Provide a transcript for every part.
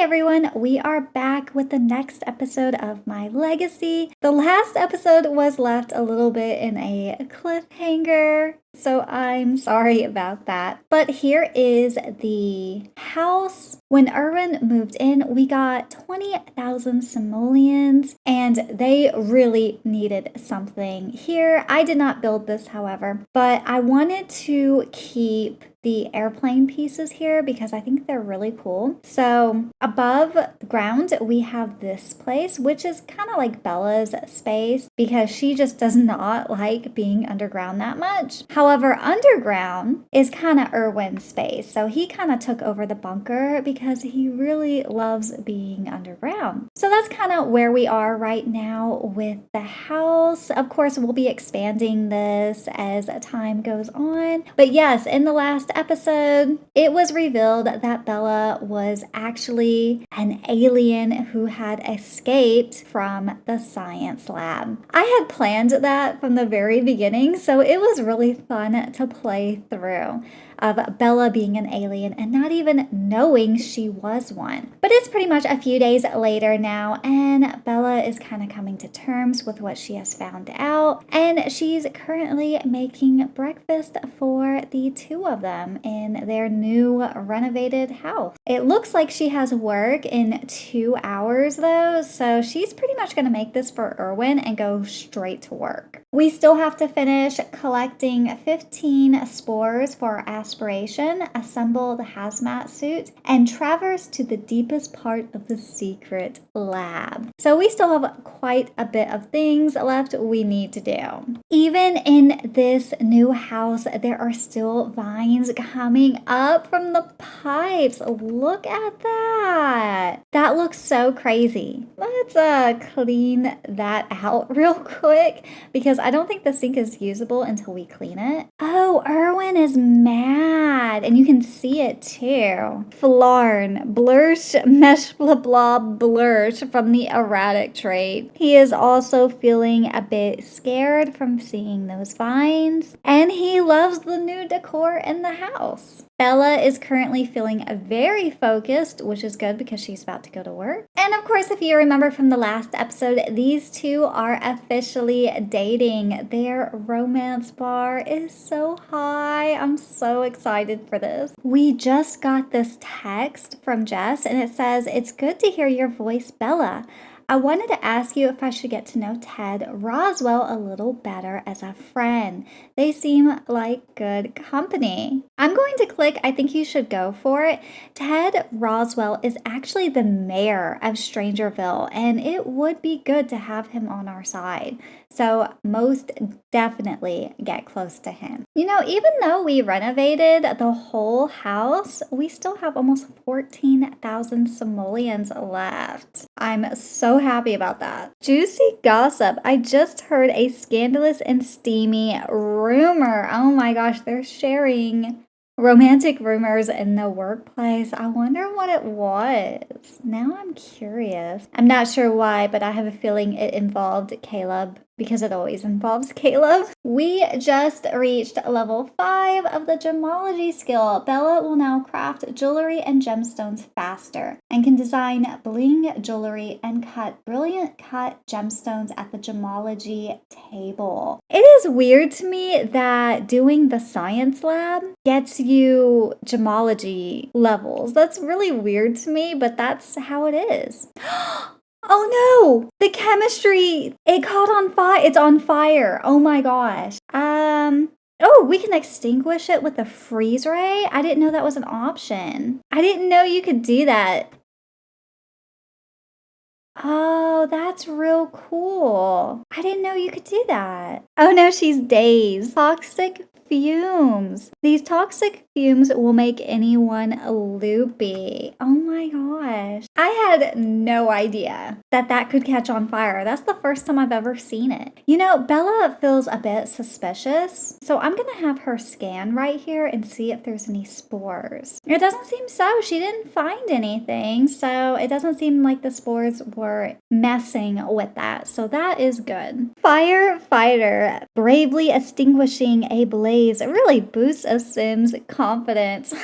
everyone, we are back with the next episode of My Legacy. The last episode was left a little bit in a cliffhanger, so I'm sorry about that. But here is the house. When Erwin moved in, we got 20,000 simoleons, and they really needed something here. I did not build this, however, but I wanted to keep the airplane pieces here because I think they're really cool. So above ground, we have this place, which is kind of like Bella's space because she just does not like being underground that much. However, underground is kind of Erwin's space. So he kind of took over the bunker because he really loves being underground. So that's kind of where we are right now with the house. Of course, we'll be expanding this as time goes on. But yes, in the last episode, it was revealed that Bella was actually an alien who had escaped from the science lab. I had planned that from the very beginning, so it was really fun to play through of Bella being an alien and not even knowing she was one. But it's pretty much a few days later now, and Bella is kind of coming to terms with what she has found out, and she's currently making breakfast for the two of them in their new renovated house. It looks like she has work in 2 hours though, so she's pretty much going to make this for Erwin and go straight to work. We still have to finish collecting 15 spores for aspiration, assemble the hazmat suit, and traverse to the deepest part of the secret lab. So we still have quite a bit of things left we need to do. Even in this new house, there are still vines coming up from the pipes. Look at that. That looks so crazy. Let's clean that out real quick because I don't think the sink is usable until we clean it. Oh, Erwin is mad, and you can see it too. Flarn, blursh, mesh blah blah blursh from the erratic trait. He is also feeling a bit scared from seeing those vines, and he loves the new decor in the house. Bella is currently feeling very focused, which is good because she's about to go to work. And of course, if you remember from the last episode, these two are officially dating. Their romance bar is so high. I'm so excited for this. We just got this text from Jess, and it says, "It's good to hear your voice, Bella. I wanted to ask you if I should get to know Ted Roswell a little better as a friend. They seem like good company." I'm going to click I think you should go for it. Ted Roswell is actually the mayor of Strangerville, and it would be good to have him on our side. So most definitely get close to him. You know, even though we renovated the whole house, we still have almost 14,000 simoleons left. I'm so happy about that. Juicy gossip. I just heard a scandalous and steamy rumor. Oh my gosh, they're sharing romantic rumors in the workplace. I wonder what it was. Now I'm curious. I'm not sure why, but I have a feeling it involved Caleb because it always involves Caleb. We just reached level 5 of the gemology skill. Bella will now craft jewelry and gemstones faster and can design bling jewelry and cut brilliant cut gemstones at the gemology table. It is weird to me that doing the science lab gets you gemology levels. That's really weird to me, but that's how it is. Oh no! The chemistry, it caught on fire. It's on fire. Oh my gosh. Oh, we can extinguish it with a freeze ray? I didn't know that was an option. I didn't know you could do that. Oh, that's real cool. I didn't know you could do that. Oh no, she's dazed. Toxic fumes. These toxic fumes will make anyone loopy. Oh my gosh. I had no idea that that could catch on fire. That's the first time I've ever seen it. You know, Bella feels a bit suspicious, so I'm gonna have her scan right here and see if there's any spores. It doesn't seem so. She didn't find anything, so it doesn't seem like the spores were messing with that, so that is good. Firefighter bravely extinguishing a blaze really boosts a Sim's confidence.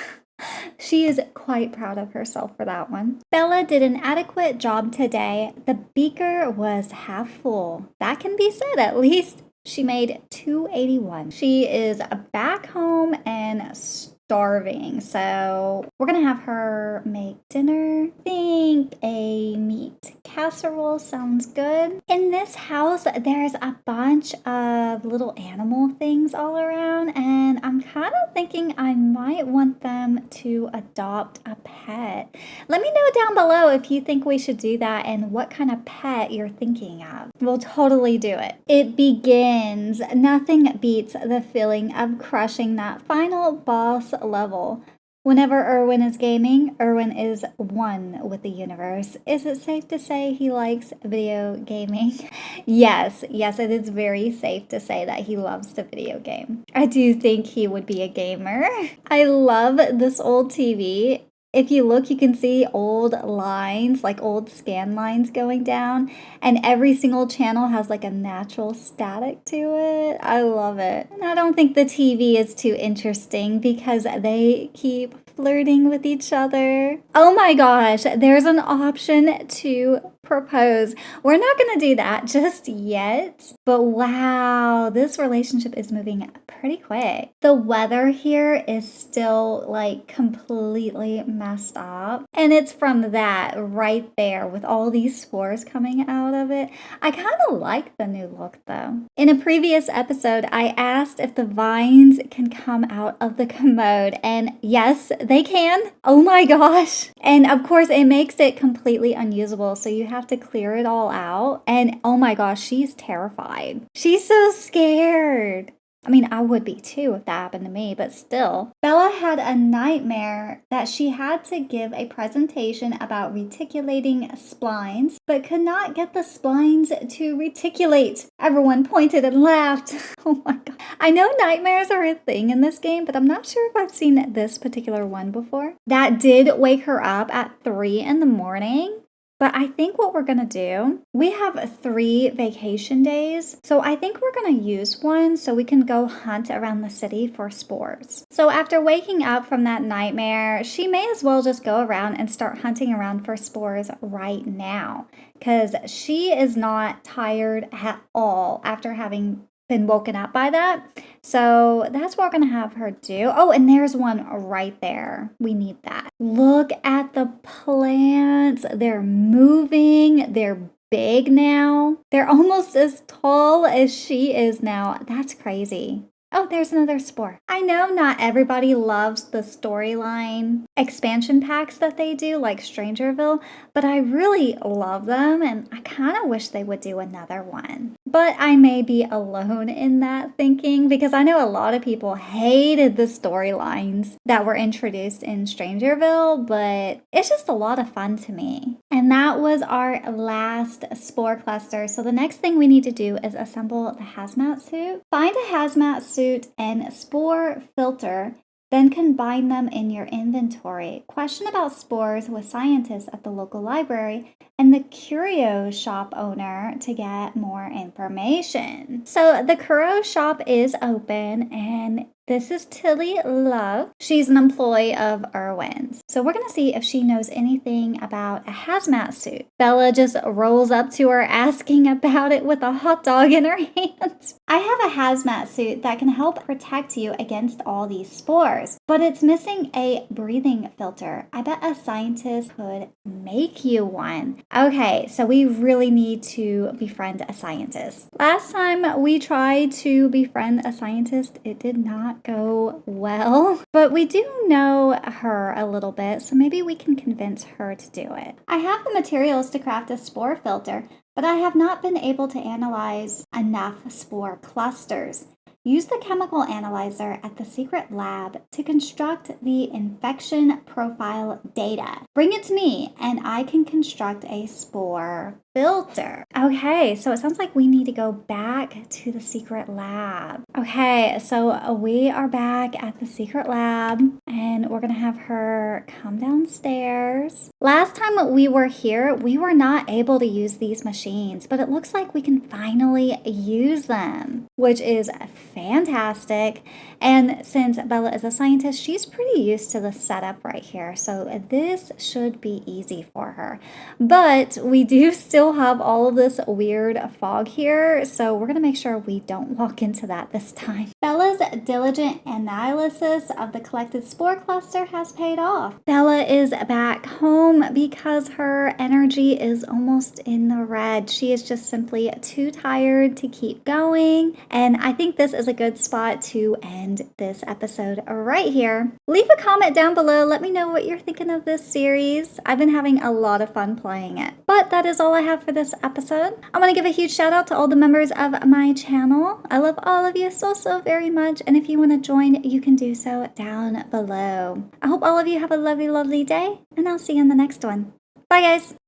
She is quite proud of herself for that one. Bella did an adequate job today. The beaker was half full. That can be said at least. She made 281. She is back home and starving. So we're going to have her make dinner. I think a meat casserole sounds good. In this house, there's a bunch of little animal things all around, and I'm kind of thinking I might want them to adopt a pet. Let me know down below if you think we should do that and what kind of pet you're thinking of. We'll totally do it. It begins. Nothing beats the feeling of crushing that final boss level. Whenever Erwin is gaming, Erwin is one with the universe. Is it safe to say he likes video gaming? Yes, it is very safe to say that he loves to video game. I do think he would be a gamer. I love this old TV. If you look, you can see old lines, like old scan lines going down, and every single channel has like a natural static to it. I love it. And I don't think the TV is too interesting because they keep flirting with each other. Oh my gosh, there's an option to propose. We're not going to do that just yet, but wow, this relationship is moving pretty quick. The weather here is still like completely messed up, and it's from that right there with all these spores coming out of it. I kind of like the new look though. In a previous episode, I asked if the vines can come out of the commode, and yes, they can. Oh my gosh. And of course, it makes it completely unusable, so you have to clear it all out. And oh my gosh, she's terrified. She's so scared. I mean, I would be too if that happened to me, but still. Bella had a nightmare that she had to give a presentation about reticulating splines, but could not get the splines to reticulate. Everyone pointed and laughed. Oh my god. I know nightmares are a thing in this game, but I'm not sure if I've seen this particular one before. That did wake her up at 3 in the morning. But I think what we're going to do, we have 3 vacation days. So I think we're going to use one so we can go hunt around the city for spores. So after waking up from that nightmare, she may as well just go around and start hunting around for spores right now, because she is not tired at all after having been woken up by that. So that's what we're going to have her do. Oh, and there's one right there. We need that. Look at the plants. They're moving. They're big now. They're almost as tall as she is now. That's crazy. Oh, there's another spore. I know not everybody loves the storyline expansion packs that they do, like Strangerville, but I really love them, and I kind of wish they would do another one. But I may be alone in that thinking, because I know a lot of people hated the storylines that were introduced in Strangerville, but it's just a lot of fun to me. And that was our last spore cluster. So the next thing we need to do is assemble the hazmat suit. Find a hazmat suit and spore filter, then combine them in your inventory. Question about spores with scientists at the local library and the curio shop owner to get more information. So the curio shop is open, and this is Tilly Love. She's an employee of Erwin's. So we're going to see if she knows anything about a hazmat suit. Bella just rolls up to her asking about it with a hot dog in her hand. I have a hazmat suit that can help protect you against all these spores, but it's missing a breathing filter. I bet a scientist could make you one. Okay, so we really need to befriend a scientist. Last time we tried to befriend a scientist, it did not go well, but we do know her a little bit, so maybe we can convince her to do it. I have the materials to craft a spore filter, but I have not been able to analyze enough spore clusters. Use the chemical analyzer at the secret lab to construct the infection profile data. Bring it to me and I can construct a spore filter. Okay, so it sounds like we need to go back to the secret lab. Okay, so we are back at the secret lab, and we're gonna have her come downstairs. Last time we were here, we were not able to use these machines, but it looks like we can finally use them, which is fantastic. And since Bella is a scientist, she's pretty used to the setup right here. So this should be easy for her. But we do still have all of this weird fog here, so we're going to make sure we don't walk into that this time. Bella's diligent analysis of the collected spore cluster has paid off. Bella is back home because her energy is almost in the red. She is just simply too tired to keep going. And I think this is a good spot to end this episode right here. Leave a comment down below. Let me know what you're thinking of this series. I've been having a lot of fun playing it. But that is all I have for this episode. I want to give a huge shout out to all the members of my channel. I love all of you so very much. And if you want to join, you can do so down below. I hope all of you have a lovely day, and I'll see you in the next one. Bye, guys.